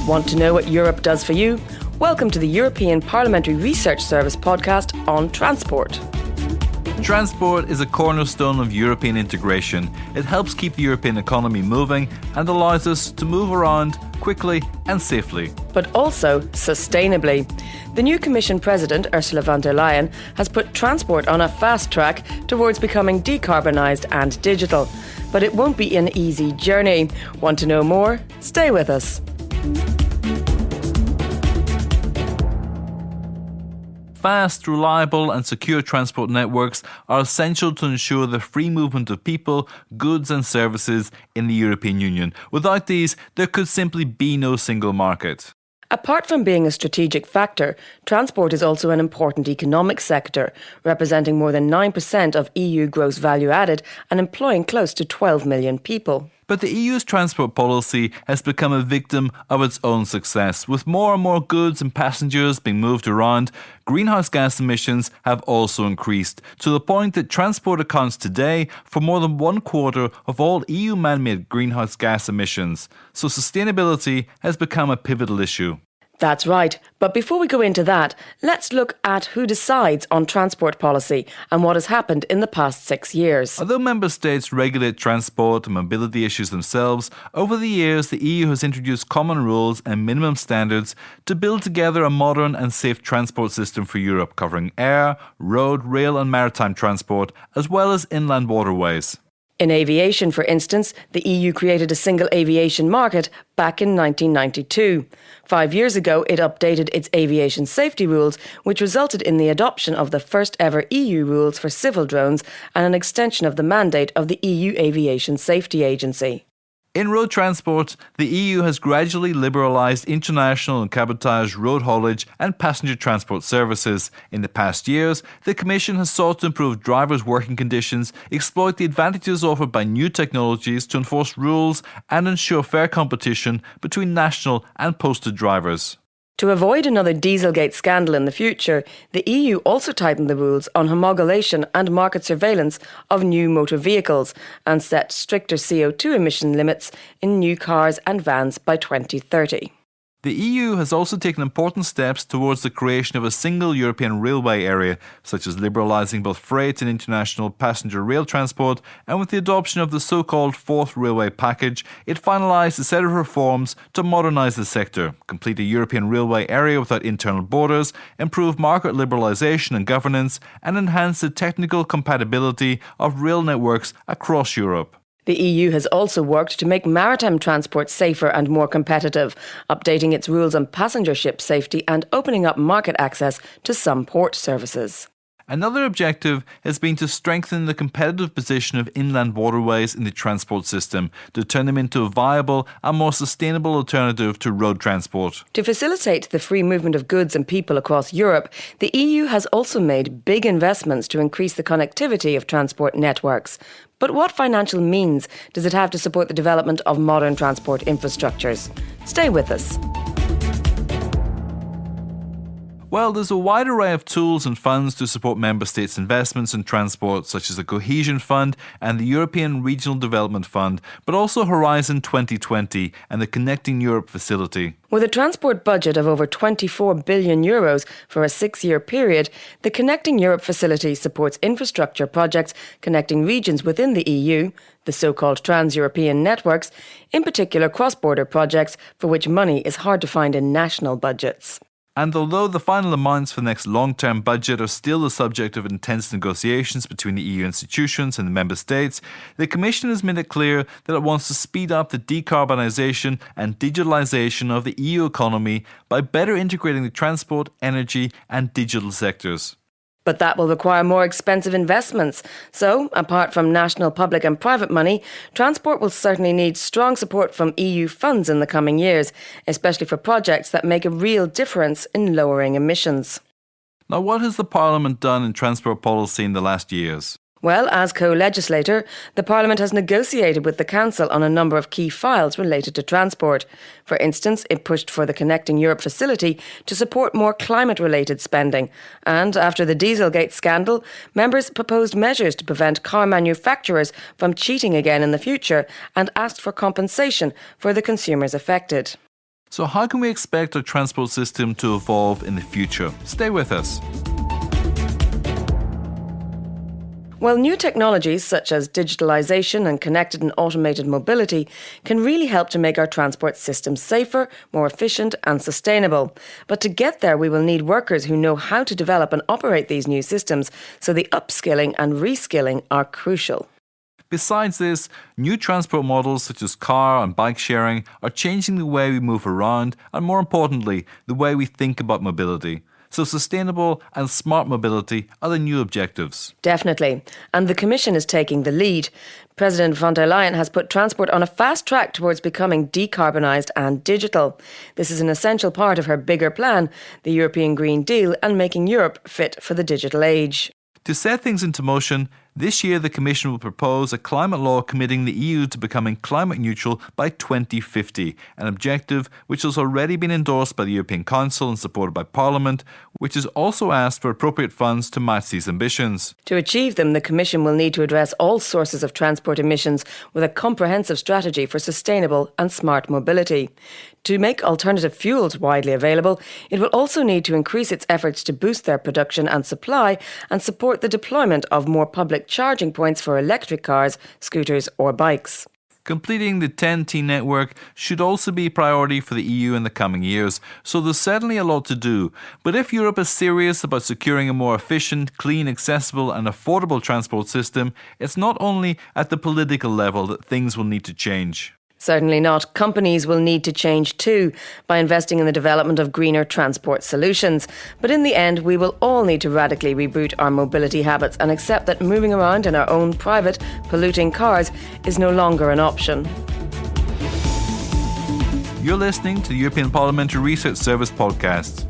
Want to know what Europe does for you? Welcome to the European Parliamentary Research Service podcast on transport. Transport is a cornerstone of European integration. It helps keep the European economy moving and allows us to move around quickly and safely. But also sustainably. The new Commission President, Ursula von der Leyen, has put transport on a fast track towards becoming decarbonised and digital. But it won't be an easy journey. Want to know more? Stay with us. Fast, reliable and secure transport networks are essential to ensure the free movement of people, goods and services in the European Union. Without these, there could simply be no single market. Apart from being a strategic factor, transport is also an important economic sector, representing more than 9% of EU gross value added and employing close to 12 million people. But the EU's transport policy has become a victim of its own success. With more and more goods and passengers being moved around, greenhouse gas emissions have also increased, to the point that transport accounts today for more than 1/4 of all EU man-made greenhouse gas emissions. So sustainability has become a pivotal issue. That's right. But before we go into that, let's look at who decides on transport policy and what has happened in the past 6 years. Although member states regulate transport and mobility issues themselves, over the years the EU has introduced common rules and minimum standards to build together a modern and safe transport system for Europe, covering air, road, rail and maritime transport, as well as inland waterways. In aviation, for instance, the EU created a single aviation market back in 1992. 5 years ago, it updated its aviation safety rules, which resulted in the adoption of the first ever EU rules for civil drones and an extension of the mandate of the EU Aviation Safety Agency. In road transport, the EU has gradually liberalised international and cabotage road haulage and passenger transport services. In the past years, the Commission has sought to improve drivers' working conditions, exploit the advantages offered by new technologies to enforce rules and ensure fair competition between national and posted drivers. To avoid another Dieselgate scandal in the future, the EU also tightened the rules on homologation and market surveillance of new motor vehicles and set stricter CO2 emission limits in new cars and vans by 2030. The EU has also taken important steps towards the creation of a single European railway area, such as liberalising both freight and international passenger rail transport, and with the adoption of the so-called Fourth Railway Package, it finalised a set of reforms to modernise the sector, complete a European railway area without internal borders, improve market liberalisation and governance, and enhance the technical compatibility of rail networks across Europe. The EU has also worked to make maritime transport safer and more competitive, updating its rules on passenger ship safety and opening up market access to some port services. Another objective has been to strengthen the competitive position of inland waterways in the transport system, to turn them into a viable and more sustainable alternative to road transport. To facilitate the free movement of goods and people across Europe, the EU has also made big investments to increase the connectivity of transport networks. But what financial means does it have to support the development of modern transport infrastructures? Stay with us. Well, there's a wide array of tools and funds to support member states' investments in transport, such as the Cohesion Fund and the European Regional Development Fund, but also Horizon 2020 and the Connecting Europe facility. With a transport budget of over €24 billion for a 6-year period, the Connecting Europe facility supports infrastructure projects connecting regions within the EU, the so-called trans-European networks, in particular cross-border projects for which money is hard to find in national budgets. And although the final amounts for the next long-term budget are still the subject of intense negotiations between the EU institutions and the member states, the Commission has made it clear that it wants to speed up the decarbonisation and digitalisation of the EU economy by better integrating the transport, energy and digital sectors. But that will require more expensive investments. So, apart from national public and private money, transport will certainly need strong support from EU funds in the coming years, especially for projects that make a real difference in lowering emissions. Now, what has the Parliament done in transport policy in the last years? Well, as co-legislator, the Parliament has negotiated with the Council on a number of key files related to transport. For instance, it pushed for the Connecting Europe facility to support more climate-related spending. And after the Dieselgate scandal, members proposed measures to prevent car manufacturers from cheating again in the future and asked for compensation for the consumers affected. So how can we expect our transport system to evolve in the future? Stay with us. Well, new technologies such as digitalisation and connected and automated mobility can really help to make our transport systems safer, more efficient and sustainable. But to get there, we will need workers who know how to develop and operate these new systems, so the upskilling and reskilling are crucial. Besides this, new transport models such as car and bike sharing are changing the way we move around and, more importantly, the way we think about mobility. So sustainable and smart mobility are the new objectives. Definitely. And the Commission is taking the lead. President von der Leyen has put transport on a fast track towards becoming decarbonised and digital. This is an essential part of her bigger plan, the European Green Deal, and making Europe fit for the digital age. To set things into motion, this year the Commission will propose a climate law committing the EU to becoming climate neutral by 2050, an objective which has already been endorsed by the European Council and supported by Parliament, which has also asked for appropriate funds to match these ambitions. To achieve them, the Commission will need to address all sources of transport emissions with a comprehensive strategy for sustainable and smart mobility. To make alternative fuels widely available, it will also need to increase its efforts to boost their production and supply and support the deployment of more public charging points for electric cars, scooters or bikes. Completing the TEN-T network should also be a priority for the EU in the coming years, so there's certainly a lot to do. But if Europe is serious about securing a more efficient, clean, accessible and affordable transport system, it's not only at the political level that things will need to change. Certainly not. Companies will need to change too by investing in the development of greener transport solutions. But in the end, we will all need to radically reboot our mobility habits and accept that moving around in our own private, polluting cars is no longer an option. You're listening to the European Parliamentary Research Service podcast.